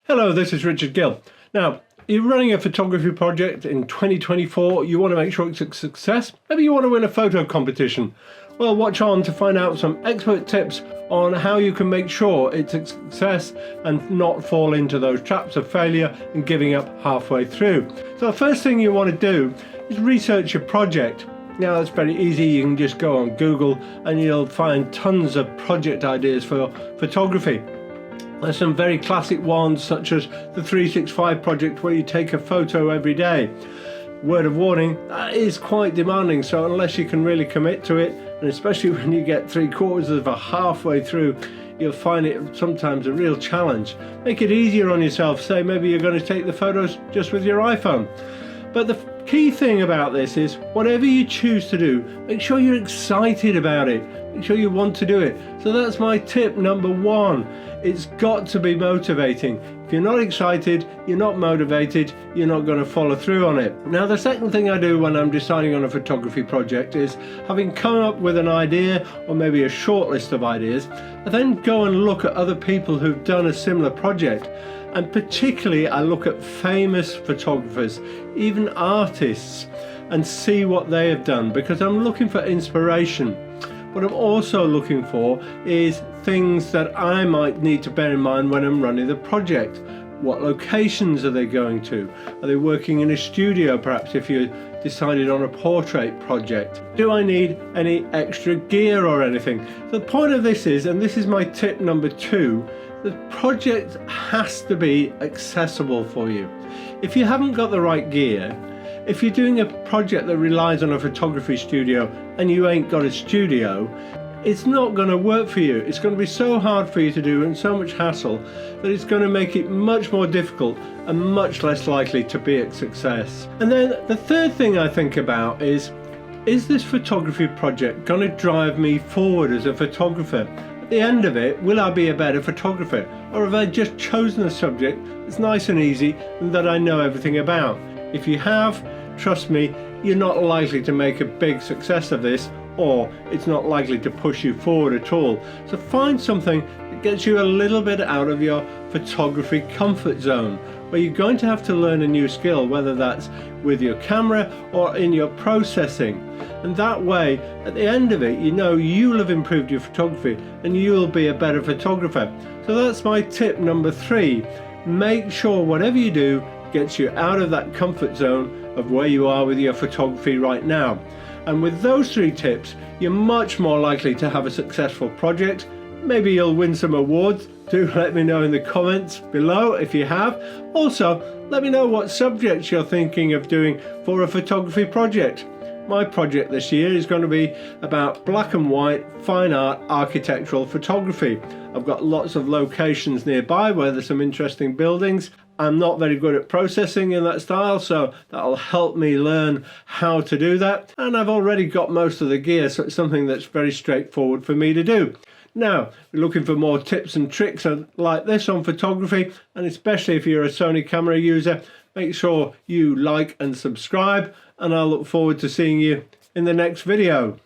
Hello, this is Richard Gill. Now, you're running a photography project in 2024, you want to make sure it's a success. Maybe you want to win a photo competition. Well, watch on to find out some expert tips on how you can make sure it's a success and not fall into those traps of failure and giving up halfway through. So the first thing you want to do is research your project. Now, that's very easy. You can just go on Google and you'll find tons of project ideas for photography. There's some very classic ones such as the 365 project where you take a photo every day. Word of warning, that is quite demanding, so unless you can really commit to it, and especially when you get 3/4 of a halfway through, you'll find it sometimes a real challenge. Make it easier on yourself. Say maybe you're going to take the photos just with your iPhone. But the key thing about this is whatever you choose to do, make sure you're excited about it. Make sure you want to do it. So that's my tip number one. It's got to be motivating. If you're not excited, you're not motivated, you're not going to follow through on it. Now, the second thing I do when I'm deciding on a photography project is, having come up with an idea or maybe a short list of ideas, I then go and look at other people who've done a similar project. And particularly I look at famous photographers, even artists, and see what they have done, because I'm looking for inspiration. What I'm also looking for is things that I might need to bear in mind when I'm running the project. What locations are they going to? Are they working in a studio, perhaps, if you decided on a portrait project? Do I need any extra gear or anything? The point of this is, and this is my tip number two, the project has to be accessible for you. If you haven't got the right gear, if you're doing a project that relies on a photography studio and you ain't got a studio, it's not going to work for you. It's going to be so hard for you to do and so much hassle that it's going to make it much more difficult and much less likely to be a success. And then the third thing I think about is this photography project going to drive me forward as a photographer? At the end of it, will I be a better photographer? Or have I just chosen a subject that's nice and easy and that I know everything about? If you have, trust me, you're not likely to make a big success of this, or it's not likely to push you forward at all. So find something that gets you a little bit out of your photography comfort zone, where you're going to have to learn a new skill, whether that's with your camera or in your processing. And that way, at the end of it, you know you'll have improved your photography and you'll be a better photographer. So that's my tip number three. Make sure whatever you do gets you out of that comfort zone of where you are with your photography right now. And with those three tips, you're much more likely to have a successful project. Maybe you'll win some awards. Do let me know in the comments below if you have. Also, let me know what subjects you're thinking of doing for a photography project. My project this year is going to be about black and white, fine art, architectural photography. I've got lots of locations nearby where there's some interesting buildings. I'm not very good at processing in that style, so that'll help me learn how to do that. And I've already got most of the gear, so it's something that's very straightforward for me to do. Now, we're looking for more tips and tricks like this on photography, and especially if you're a Sony camera user, make sure you like and subscribe, and I'll look forward to seeing you in the next video.